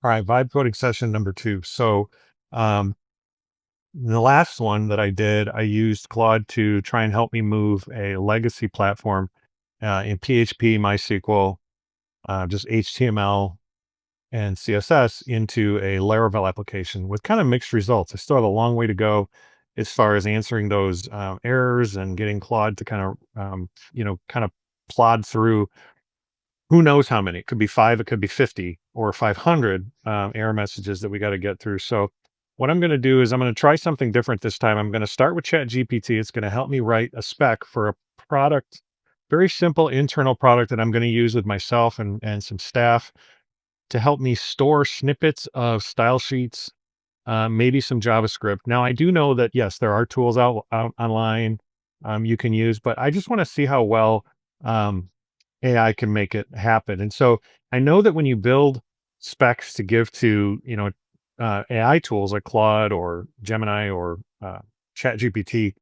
All right, vibe coding session number 2. So, um, the last one that I did, I used Claude to try and help me move a legacy platform in PHP, MySQL, just HTML and CSS into a Laravel application with kind of mixed results. I still have a long way to go as far as answering those errors and getting Claude to kind of plod through who knows how many. It could be 5, it could be 50 or 500 error messages that we got to get through. So what I'm going to do is I'm going to try something different this time. I'm going to start with ChatGPT. It's going to help me write a spec for a product, very simple internal product that I'm going to use with myself and some staff to help me store snippets of style sheets, maybe some JavaScript. Now, I do know that, yes, there are tools out online you can use, but I just want to see how well um, AI can make it happen. And so I know that when you build specs to give to, AI tools like Claude or Gemini or ChatGPT,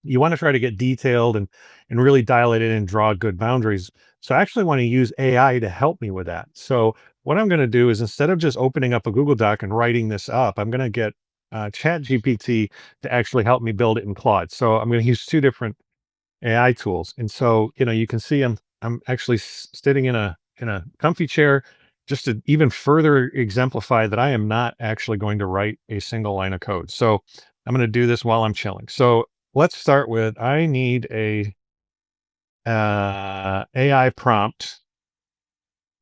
you want to try to get detailed and really dial it in and draw good boundaries. So I actually want to use AI to help me with that. So what I'm going to do is instead of just opening up a Google Doc and writing this up, I'm going to get ChatGPT to actually help me build it in Claude. So I'm going to use two different AI tools. And so, you can see I'm actually sitting in a comfy chair just to even further exemplify that I am not actually going to write a single line of code. So I'm going to do this while I'm chilling. So let's start with I need a AI prompt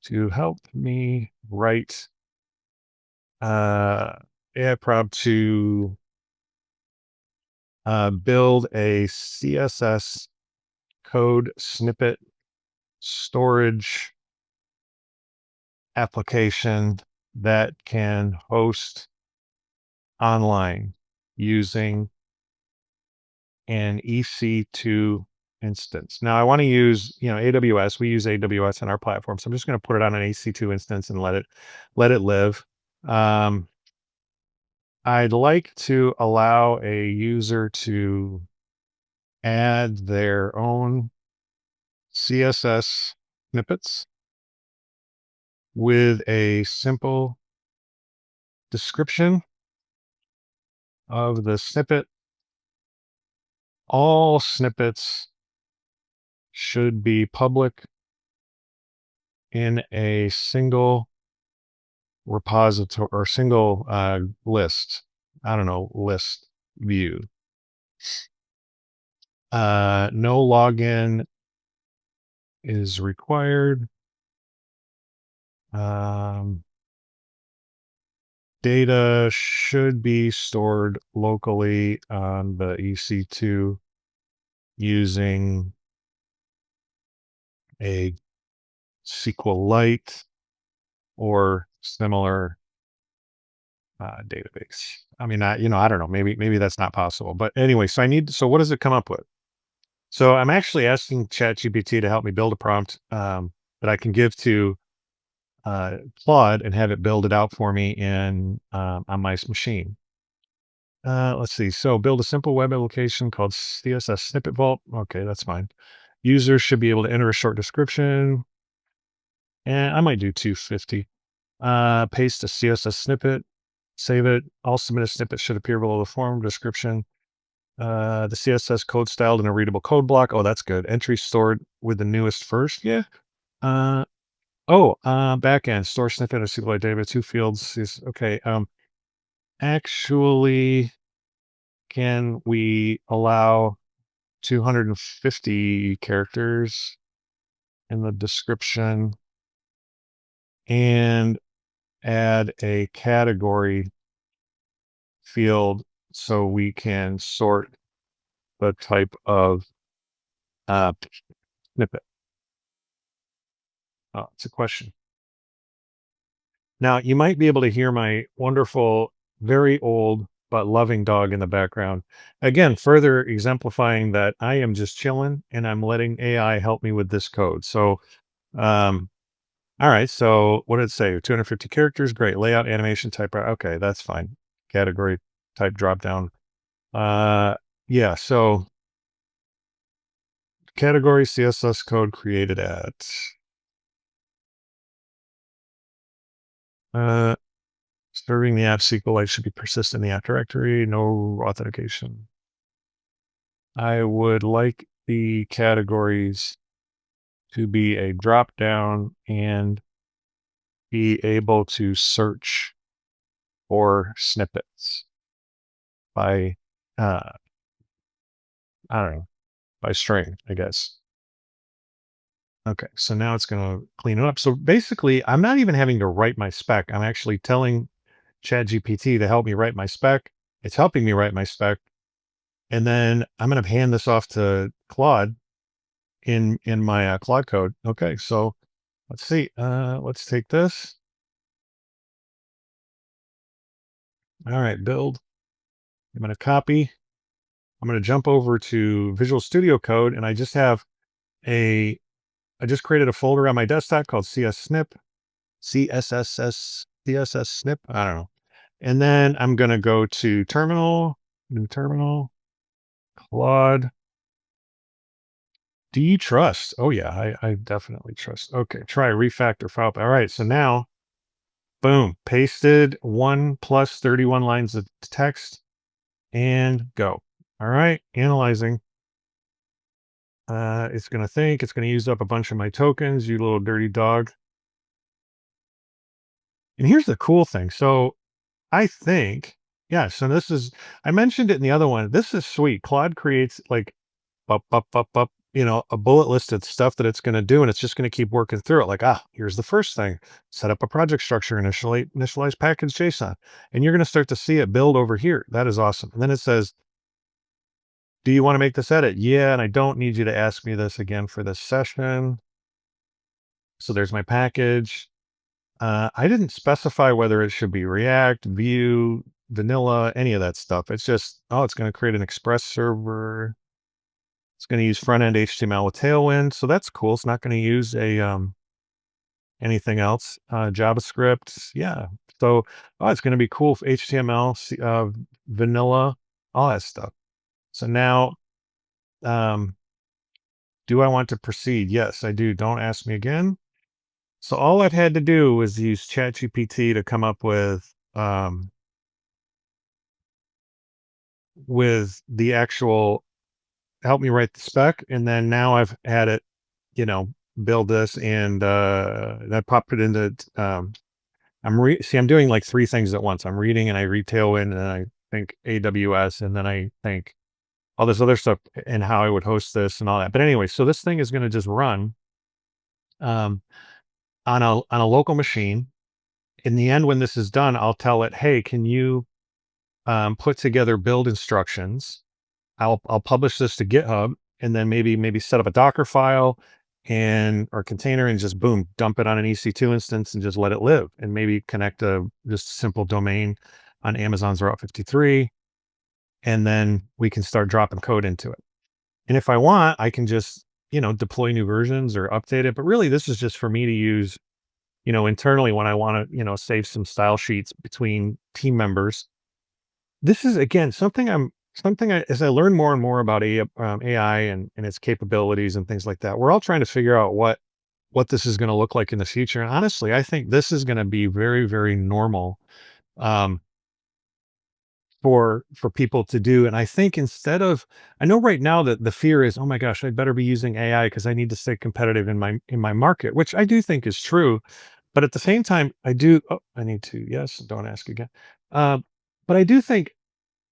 to help me write uh, AI prompt to build a CSS code snippet storage application that can host online using an EC2 instance. Now I want to use, AWS. We use AWS in our platform. So I'm just going to put it on an EC2 instance and let it live. Um, I'd like to allow a user to add their own CSS snippets with a simple description of the snippet. All snippets should be public in a single repository or single list. I don't know, list view. No login is required. Um, Data should be stored locally on the EC2 using a SQLite or similar database. I mean, I don't know. Maybe that's not possible. But anyway, so what does it come up with? So I'm actually asking ChatGPT to help me build a prompt that I can give to Claude and have it build it out for me on my machine. Let's see. So build a simple web application called CSS Snippet Vault. Okay, that's fine. Users should be able to enter a short description, and I might do 250. Paste a CSS snippet, save it. All submitted snippets should appear below the form description. The CSS code styled in a readable code block. Oh, that's good. Entry stored with the newest first. Yeah. Uh, Backend store snippet of SQLite database. Two fields is okay. Actually, can we allow 250 characters in the description and add a category field so we can sort the type of uh, snippet? It's a question. Now, you might be able to hear my wonderful, very old, but loving dog in the background. Again, further exemplifying that I am just chilling and I'm letting AI help me with this code. So, um, all right. So, what did it say? 250 characters. Great. Layout, animation, type. Okay, that's fine. Category, type, drop down. Uh, yeah. So, category CSS code created at Uh, Serving the app SQLite should be persistent in the app directory. No authentication. I would like the categories to be a drop down and be able to search for snippets by, uh, I don't know, by string, I guess. Okay, so now it's going to clean it up. So basically, I'm not even having to write my spec. I'm actually telling ChatGPT to help me write my spec. It's helping me write my spec, and then I'm going to hand this off to Claude in my Claude code. Okay, so let's see. Let's take this. All right, build. I'm going to copy. I'm going to jump over to Visual Studio Code, and a I just created a folder on my desktop called CSS snip. I don't know. And then I'm going to go to terminal, new terminal, Claude. Do you trust? Oh yeah, I definitely trust. Okay, try refactor file. All right, so now, boom, pasted 1 plus 31 lines of text and go. All right, analyzing. It's going to think it's going to use up a bunch of my tokens, you little dirty dog. And here's the cool thing. So I think, yeah, so I mentioned it in the other one. This is sweet. Claude creates like up, a bullet list of stuff that it's going to do. And it's just going to keep working through it. Like, here's the first thing, set up a project structure, initialize package JSON. And you're going to start to see it build over here. That is awesome. And then it says, do you want to make this edit? Yeah. And I don't need you to ask me this again for this session. So there's my package. I didn't specify whether it should be React, Vue, vanilla, any of that stuff. It's just, it's going to create an Express server. It's going to use front end HTML with Tailwind. So that's cool. It's not going to use anything else. JavaScript. Yeah. So, it's going to be cool for HTML, vanilla, all that stuff. So now, um, do I want to proceed? Yes, I do. Don't ask me again. So all I've had to do was use ChatGPT to come up with the actual help me write the spec, and then now I've had it, you know, build this, and I popped it into. I'm doing like three things at once. I'm reading and I read Tailwind, and then I think AWS, and then I think all this other stuff and how I would host this and all that. But anyway, so this thing is going to just run um, on a local machine. In the end, when this is done, I'll tell it, hey, can you put together build instructions. I'll publish this to GitHub, and then maybe set up a Docker file and or container, and just boom, dump it on an EC2 instance and just let it live, and maybe connect a just simple domain on Amazon's Route 53, and then we can start dropping code into it. And if I want, I can just deploy new versions or update it. But really, this is just for me to use internally when I want to save some style sheets between team members. This is again as I learn more and more about AI and its capabilities and things like that. We're all trying to figure out what this is going to look like in the future. And honestly, I think this is going to be very, very normal um, for people to do. And I think I know right now that the fear is, oh my gosh, I better be using AI because I need to stay competitive in my market, which I do think is true. But at the same time, I need to, yes, don't ask again. Uh, but I do think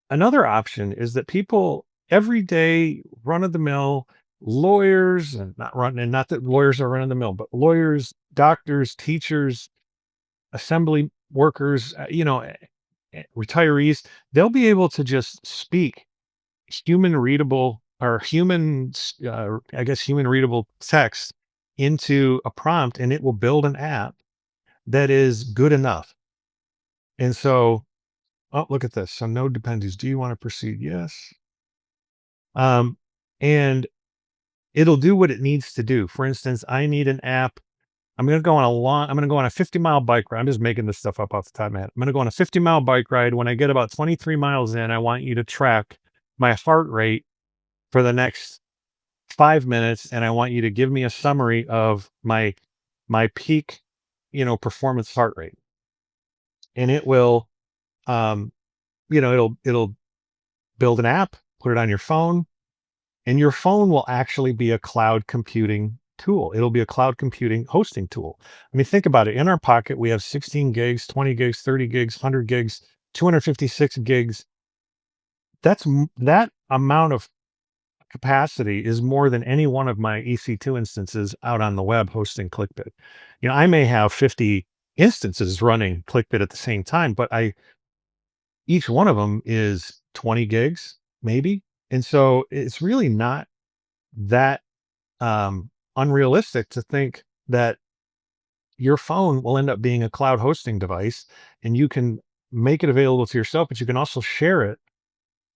another option is that people everyday run of the mill lawyers, and not that lawyers are run of the mill, but lawyers, doctors, teachers, assembly workers, retirees, they'll be able to just speak human readable or I guess human readable text into a prompt, and it will build an app that is good enough. And so, look at this. So no dependencies. Do you want to proceed? Yes. Um, and it'll do what it needs to do. For instance, I need an app. I'm going to go on a 50-mile bike ride. I'm just making this stuff up off the top of my head. I'm going to go on a 50-mile bike ride. When I get about 23 miles in, I want you to track my heart rate for the next 5 minutes. And I want you to give me a summary of my peak, performance heart rate. and it will, um, it'll build an app, put it on your phone, and your phone will actually be a cloud computing tool. It'll be a cloud computing hosting tool. I mean, think about it. In our pocket, we have 16 gigs, 20 gigs, 30 gigs, 100 gigs, 256 gigs. That amount of capacity is more than any one of my EC2 instances out on the web hosting ClickBid. I may have 50 instances running ClickBid at the same time, but each one of them is 20 gigs, maybe. And so it's really not that unrealistic to think that your phone will end up being a cloud hosting device and you can make it available to yourself, but you can also share it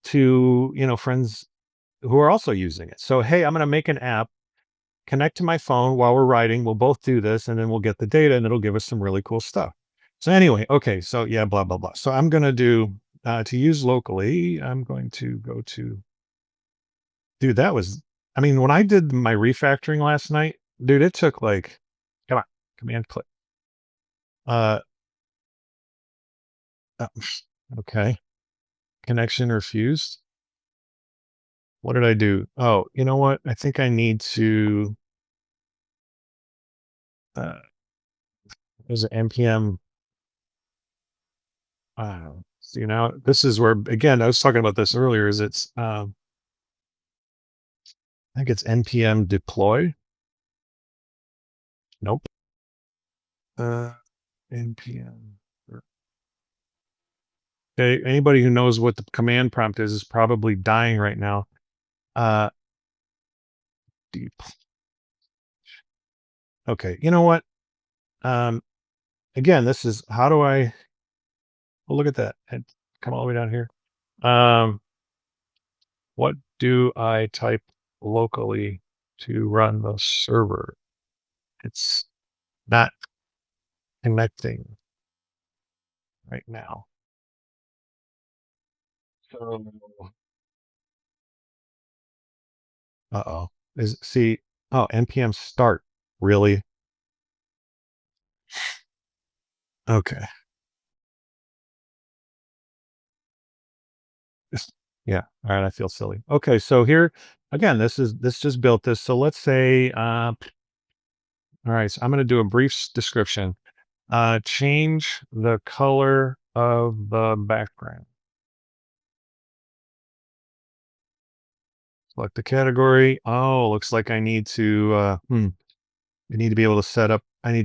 to, friends who are also using it. So, hey, I'm going to make an app, connect to my phone while we're writing. We'll both do this and then we'll get the data and it'll give us some really cool stuff. So, anyway, okay. So, yeah, blah, blah, blah. So, I'm going to do to use locally, I'm going to go to, dude, I mean, when I did my refactoring last night, dude, it took like, come on, command click. Uh, uh, okay. Connection refused. What did I do? Oh, you know what? I think I need to, there's an npm. So, this is where, again, I was talking about this earlier, is I think it's npm deploy. Nope. Uh, npm. Okay. Anybody who knows what the command prompt is probably dying right now. Uh, deep. Okay. You know what? Um, Again, this is how do I, oh, look at that. And come all the way down here. Um, what do I type locally to run the server? It's not connecting right now. So, uh-oh. npm start. Really? Okay. Yeah. All right. I feel silly. Okay. So here again, this just built this. So let's say, all right. So I'm going to do a brief description. Change the color of the background. Select the category. Oh, looks like I need to, I need to be able to set up, all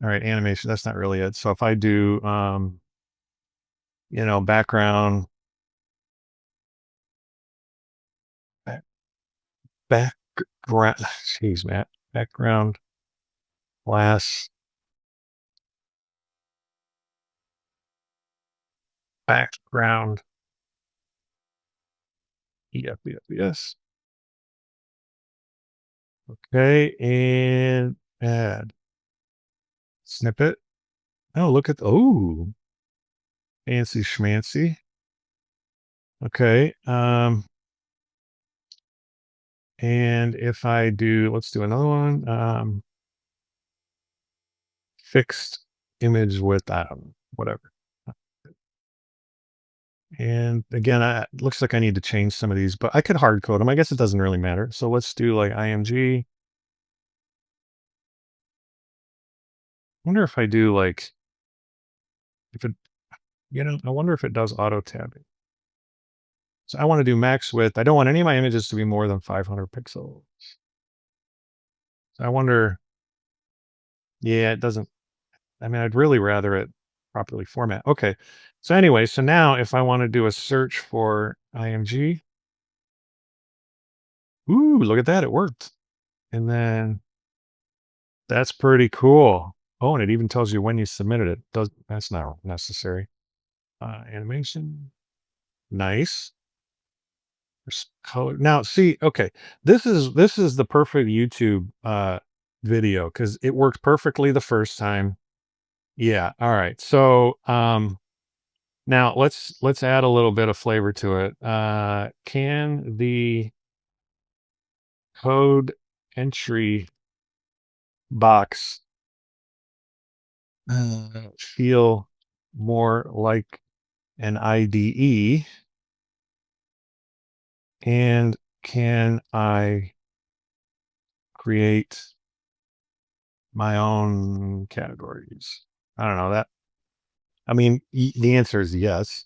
right, animation. That's not really it. So if I do, background, back, background, jeez, Matt, background class, background, yes. Okay. And add snippet. Oh, fancy schmancy. Okay. And if I do, let's do another one. Fixed image with, I don't know, whatever. And again, looks like I need to change some of these, but I could hard code them. I guess it doesn't really matter. So let's do like img. Wonder if I do like, if it, I wonder if it does auto tabbing. So I want to do max width. I don't want any of my images to be more than 500 pixels. So I wonder, yeah, it doesn't, I mean, I'd really rather it properly format. Okay. So anyway, so now if I want to do a search for img, ooh, look at that. It worked. And then that's pretty cool. Oh, and it even tells you when you submitted it. That's not necessary. Animation. Nice. There's color. Now, see, okay. This is the perfect YouTube video because it worked perfectly the first time. Yeah. All right. So now let's add a little bit of flavor to it. Can the code entry box feel more like an IDE? And can I create my own categories? I don't know that. I mean, the answer is yes.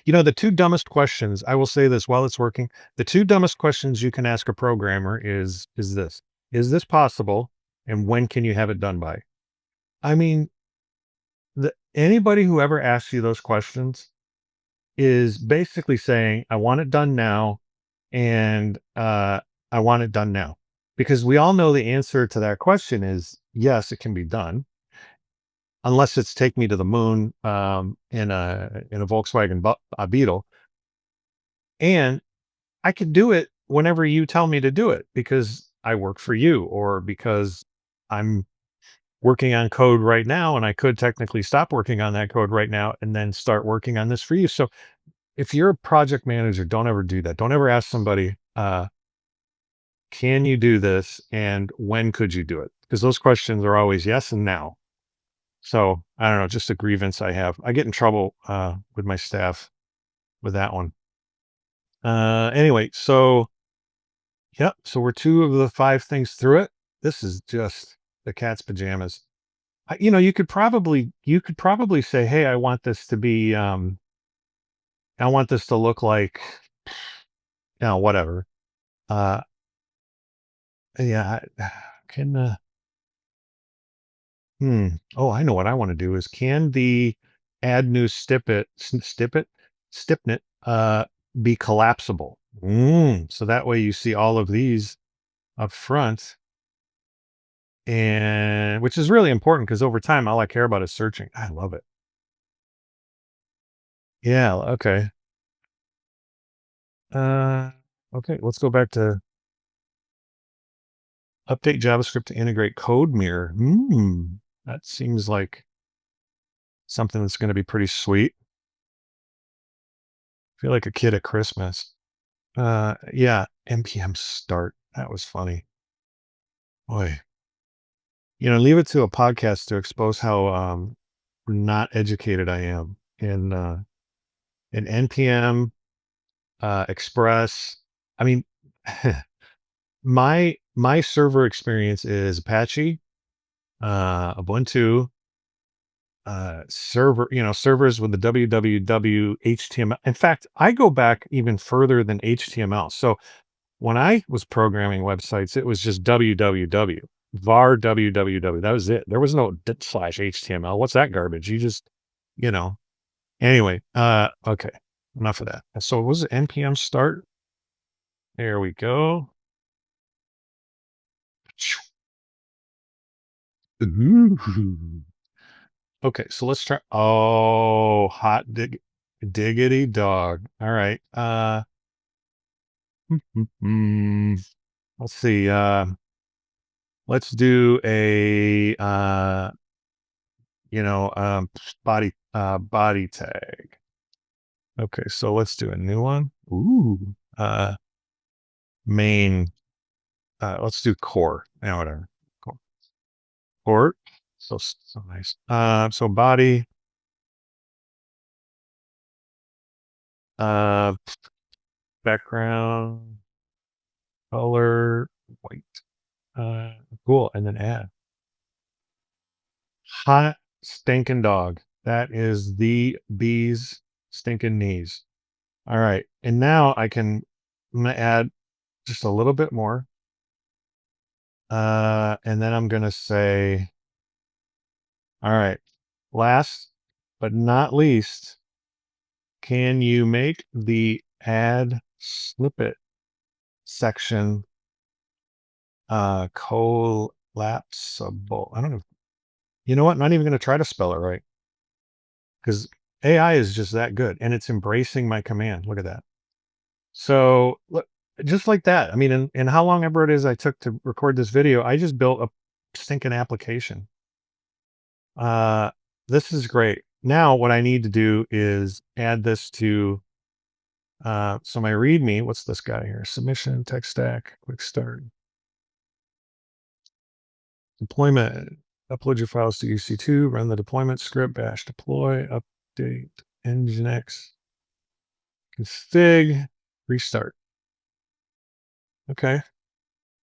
The two dumbest questions, I will say this while it's working, the two dumbest questions you can ask a programmer is this. Is this possible? And when can you have it done by? I mean, anybody who ever asks you those questions is basically saying, I want it done now, and I want it done now. Because we all know the answer to that question is yes, it can be done, unless it's take me to the moon in a Volkswagen Beetle, and I could do it whenever you tell me to do it because I work for you, or because I'm working on code right now, and I could technically stop working on that code right now and then start working on this for you. So if you're a project manager, don't ever do that. Don't ever ask somebody, can you do this? And when could you do it? Because those questions are always yes and now. So I don't know, just a grievance I have. I get in trouble with my staff with that one. Anyway, so yep. So we're two of the five things through it. This is just the cat's pajamas. You could probably say, hey, I want this to look like, whatever. Uh, yeah, can oh, I know what I want to do is can the add new stipnet be collapsible? So that way you see all of these up front, and which is really important because over time all I care about is searching. I love it. Yeah, okay. Uh okay, let's go back to update JavaScript to integrate code mirror. That seems like something that's going to be pretty sweet. Feel like a kid at Christmas. Yeah, NPM start. That was funny. Boy, leave it to a podcast to expose how not educated I am in NPM, Express. I mean, my server experience is Apache, Ubuntu, servers with the www HTML. In fact, I go back even further than HTML. So when I was programming websites, it was just www, var www. That was it. There was no slash HTML. What's that garbage? You just, you know. Anyway, okay, enough of that. So was it npm start? There we go. Ooh. Okay, so let's try. Oh, diggity dog. All right. Let's see. Let's do a body tag. Okay, so let's do a new one. Ooh. Main. Let's do core. Whatever. Core. Core. So nice. So body. Uh, background color white. Cool. And then add hot stinking dog. That is the bee's stinking knees. All right. And now I'm gonna add just a little bit more. And then I'm gonna say, all right, last but not least, can you make the add snippet section collapsible? I don't know. You know what? Not even gonna try to spell it right because AI is just that good and it's embracing my command. Look at that. So look, just like that. I mean, in how long ever it is I took to record this video, I just built a stinking application. Uh, this is great. Now what I need to do is add this to, so my README, what's this guy here? Submission, tech stack, quick start, deployment. Upload your files to EC2, run the deployment script, bash deploy, update, nginx, config, restart. Okay.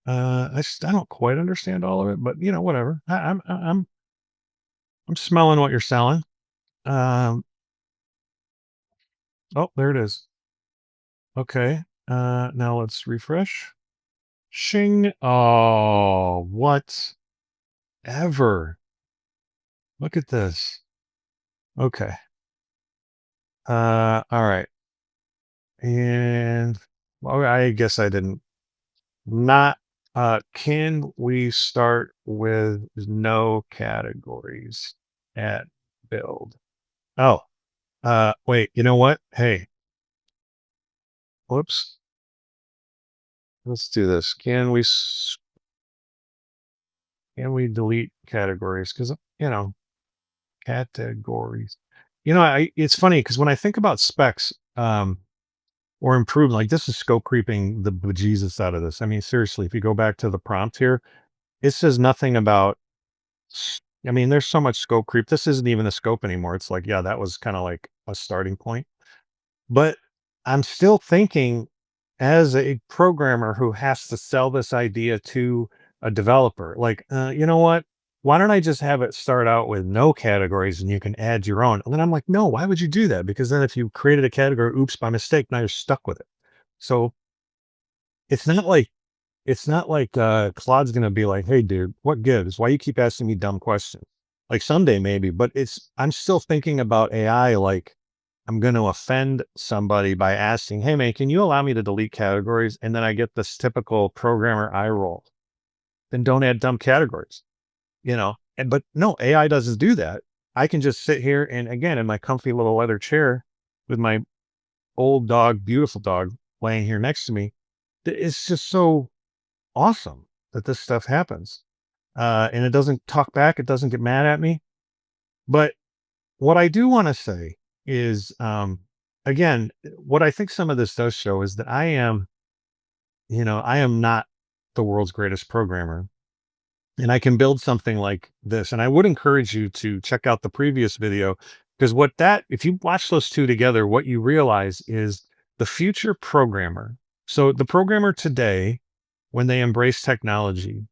I don't quite understand all of it, but whatever. I'm smelling what you're selling. Um, oh, there it is. Okay. Now let's refresh. Shing. Oh, whatever. Look at this. Okay. All right. And well, I guess I didn't not can we start with no categories at build? Oh, wait, you know what? Hey, whoops. Let's do this. Can we delete categories? Because categories. It's funny because when I think about specs, or improve, like this is scope creeping the bejesus out of this. I mean, seriously, if you go back to the prompt here, it says nothing about. I mean, there's so much scope creep. This isn't even the scope anymore. It's like, yeah, that was kind of like a starting point. But I'm still thinking as a programmer who has to sell this idea to a developer, like, you know what? Why don't I just have it start out with no categories and you can add your own? And then I'm like, no, why would you do that? Because then if you created a category, oops, by mistake, now you're stuck with it. So it's not like Claude's gonna be like, "Hey, dude, what gives? Why you keep asking me dumb questions?" Like someday maybe, but I'm still thinking about AI like I'm gonna offend somebody by asking, "Hey, man, can you allow me to delete categories?" And then I get this typical programmer eye roll. Then don't add dumb categories, but no, AI doesn't do that. I can just sit here and again in my comfy little leather chair with my old dog, beautiful dog, laying here next to me. It's just so awesome that this stuff happens. And it doesn't talk back. It doesn't get mad at me. But what I do want to say is, again, what I think some of this does show is that I am not the world's greatest programmer. And I can build something like this. And I would encourage you to check out the previous video because if you watch those two together, what you realize is the future programmer. So the programmer today, when they embrace technology,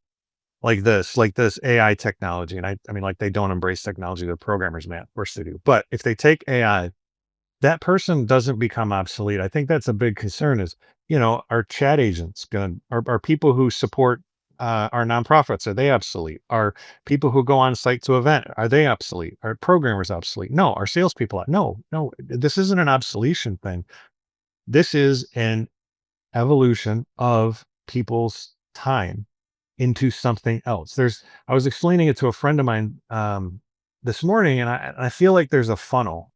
like this AI technology. And I mean, like they don't embrace technology, they're programmers, man. Of course they do. But if they take AI, that person doesn't become obsolete. I think that's a big concern is, our chat agents are people who support our nonprofits, are they obsolete? Are people who go on site to event, are they obsolete? Are programmers obsolete? No. Are salespeople? No. This isn't an obsolescence thing. This is an evolution of people's time into something else. I was explaining it to a friend of mine this morning, and I feel like there's a funnel.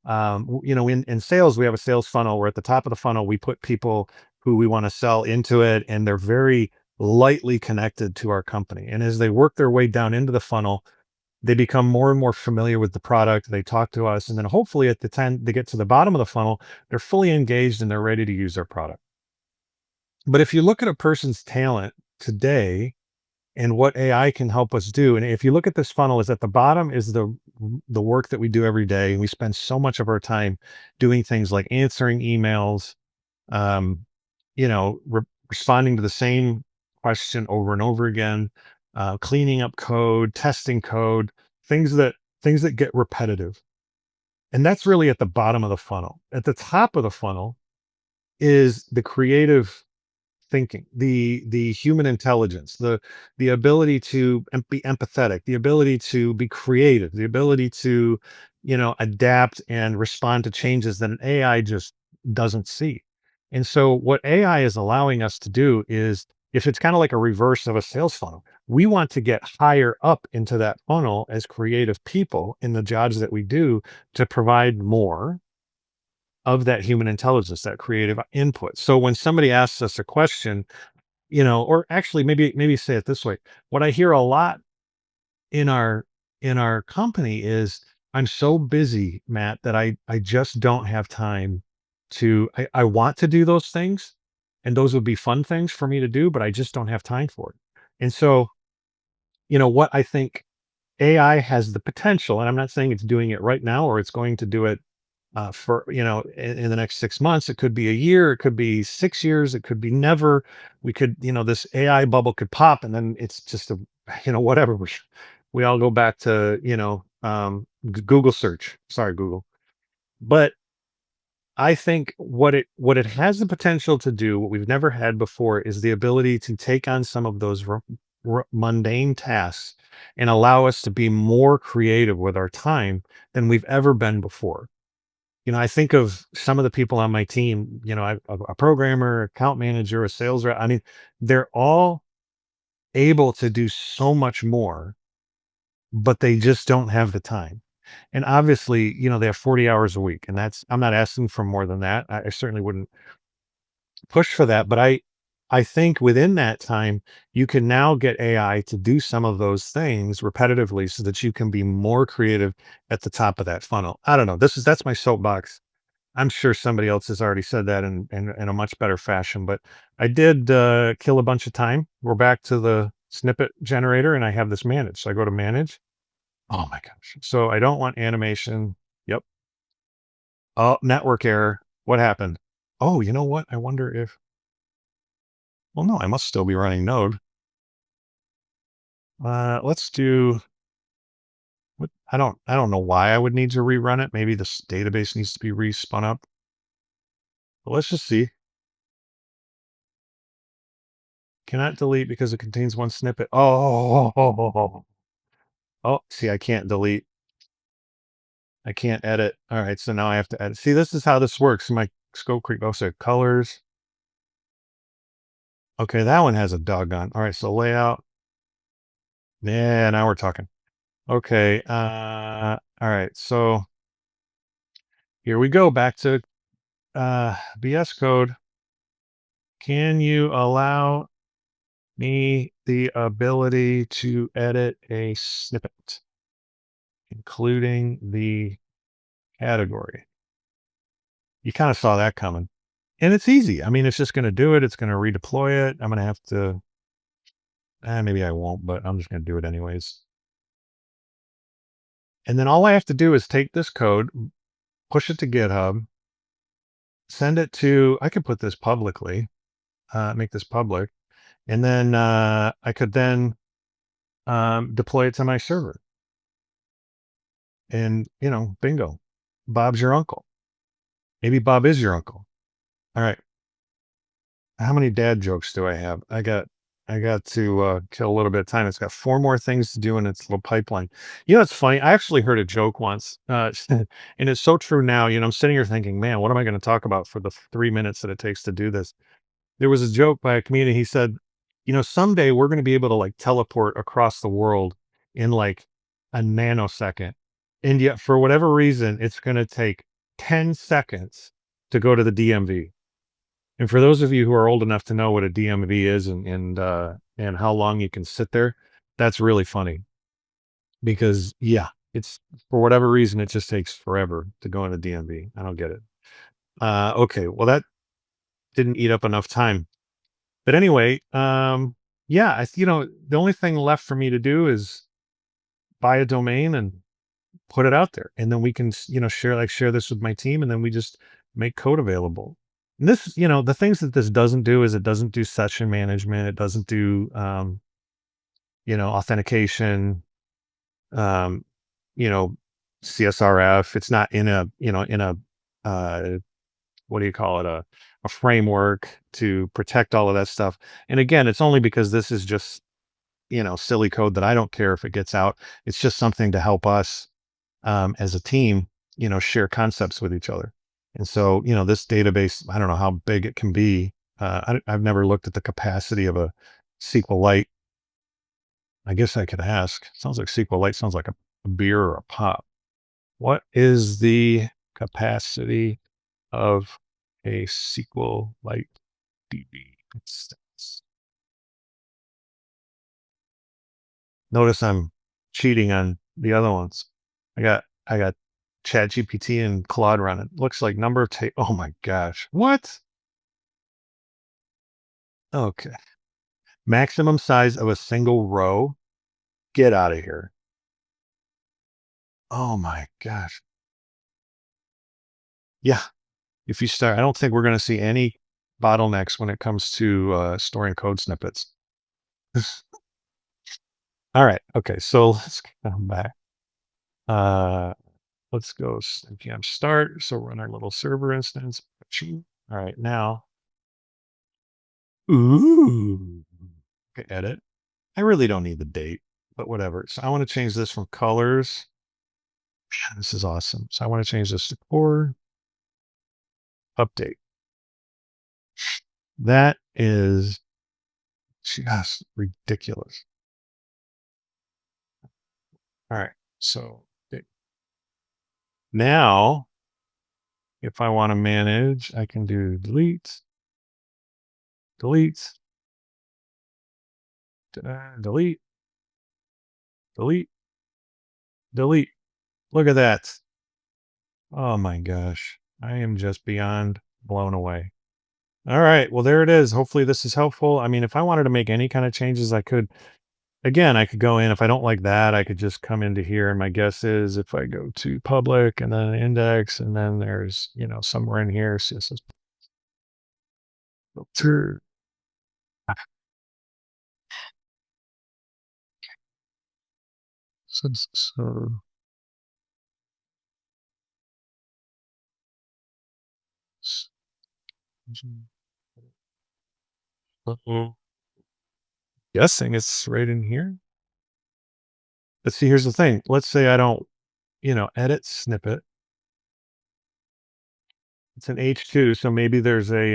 In sales, we have a sales funnel where at the top of the funnel, we put people who we want to sell into it, and they're very lightly connected to our company. And as they work their way down into the funnel, they become more and more familiar with the product. They talk to us, and then hopefully at the time they get to the bottom of the funnel, they're fully engaged and they're ready to use our product. But if you look at a person's talent today and what AI can help us do, and if you look at this funnel, is at the bottom is the work that we do every day. And we spend so much of our time doing things like answering emails, um, responding to the same question over and over again, cleaning up code, testing code, things that things that get repetitive. And that's really at the bottom of the funnel. At the top of the funnel is the creative thinking, the human intelligence, the ability to be empathetic, the ability to be creative, the ability to, adapt and respond to changes that an AI just doesn't see. And so what AI is allowing us to do is if it's kind of like a reverse of a sales funnel, we want to get higher up into that funnel as creative people in the jobs that we do to provide more of that human intelligence, that creative input. So when somebody asks us a question, or actually maybe say it this way. What I hear a lot in our company is I'm so busy, Matt, that I just don't have time I want to do those things and those would be fun things for me to do, but I just don't have time for it. And so, what I think AI has the potential, and I'm not saying it's doing it right now or it's going to do it for in the next 6 months. It could be a year, it could be 6 years, it could be never. We could, this AI bubble could pop, and then it's just a, whatever. We all go back to Google search. Sorry, Google. But I think what it has the potential to do, what we've never had before, is the ability to take on some of those mundane tasks and allow us to be more creative with our time than we've ever been before. I think of some of the people on my team, a programmer, account manager, a sales rep. I mean, they're all able to do so much more, but they just don't have the time. And obviously, they have 40 hours a week, and I'm not asking for more than that. I certainly wouldn't push for that, but I think within that time, you can now get AI to do some of those things repetitively so that you can be more creative at the top of that funnel. I don't know. That's my soapbox. I'm sure somebody else has already said that in a much better fashion, but I did kill a bunch of time. We're back to the snippet generator, and I have this managed. So I go to manage. Oh my gosh. So I don't want animation. Yep. Oh, network error. What happened? Oh, you know what? I wonder if, well, no, I must still be running Node. Let's do what I don't know why I would need to rerun it. Maybe this database needs to be respun up. But let's just see. Cannot delete because it contains one snippet. Oh, see, I can't delete. I can't edit. All right, so now I have to edit. See, this is how this works. My scope creep. Oh, so colors. Okay, that one has a doggone. All right, so layout. Yeah, now we're talking. Okay. All right. So here we go. Back to BS code. Can you allow me the ability to edit a snippet, including the category? You kind of saw that coming. And it's easy. I mean, it's just going to do it. It's going to redeploy it. I'm going to have to, maybe I won't, but I'm just going to do it anyways. And then all I have to do is take this code, push it to GitHub, send it to, I could put this publicly, make this public, and then I could then deploy it to my server. And, bingo, Bob's your uncle. Maybe Bob is your uncle. All right. How many dad jokes do I have? I got to kill a little bit of time. It's got four more things to do in its little pipeline. It's funny. I actually heard a joke once, and it's so true now. I'm sitting here thinking, man, what am I going to talk about for the 3 minutes that it takes to do this? There was a joke by a comedian. He said, someday we're going to be able to like teleport across the world in like a nanosecond. And yet, for whatever reason, it's going to take 10 seconds to go to the DMV. And for those of you who are old enough to know what a DMV is and how long you can sit there, that's really funny because yeah, it's for whatever reason it just takes forever to go into DMV. I don't get it. Okay, well that didn't eat up enough time. But anyway, yeah, the only thing left for me to do is buy a domain and put it out there, and then we can share this with my team, and then we just make code available. And this, the things that this doesn't do is it doesn't do session management, it doesn't do authentication, um, you know, CSRF. It's not in a what do you call it, a framework to protect all of that stuff. And again, it's only because this is just silly code that I don't care if it gets out. It's just something to help us as a team, share concepts with each other. And so, this database, I don't know how big it can be. I've never looked at the capacity of a SQLite. I guess I could ask. Sounds like SQLite sounds like a beer or a pop. What is the capacity of a SQLite DB instance? Notice I'm cheating on the other ones. I got ChatGPT and Claude running. Looks like number of oh my gosh. What? Okay. Maximum size of a single row. Get out of here. Oh my gosh. Yeah. If you start, I don't think we're going to see any bottlenecks when it comes to storing code snippets. All right. Okay. So let's come back. Uh, let's go npm start. So run our little server instance. All right. Now, ooh. Okay, edit. I really don't need the date, but whatever. So I want to change this from colors. This is awesome. So I want to change this to core update. That is just ridiculous. All right. So now, if I want to manage, I can do delete, delete, delete, delete, delete. Look at that. Oh my gosh. I am just beyond blown away. All right. Well, there it is. Hopefully this is helpful. I mean, if I wanted to make any kind of changes, I could, again, I could go in. If I don't like that, I could just come into here. And my guess is if I go to public and then index, and then there's, somewhere in here, CSS filter. So, uh guessing it's right in here. But see, here's the thing. Let's say I don't, edit snippet. It's an H2, so maybe there's a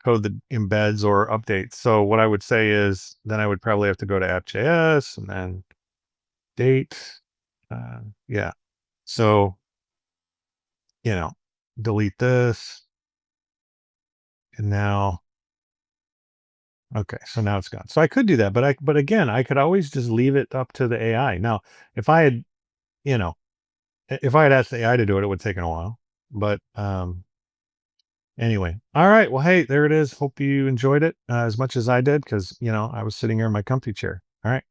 code that embeds or updates. So what I would say is then I would probably have to go to app.js and then date. Yeah. So, you know, delete this. And now, okay, so now it's gone. So I could do that, but again, I could always just leave it up to the AI. Now, if I had, you know, if I had asked the AI to do it, it would take a while. But anyway, all right. Well, hey, there it is. Hope you enjoyed it as much as I did because I was sitting here in my comfy chair. All right.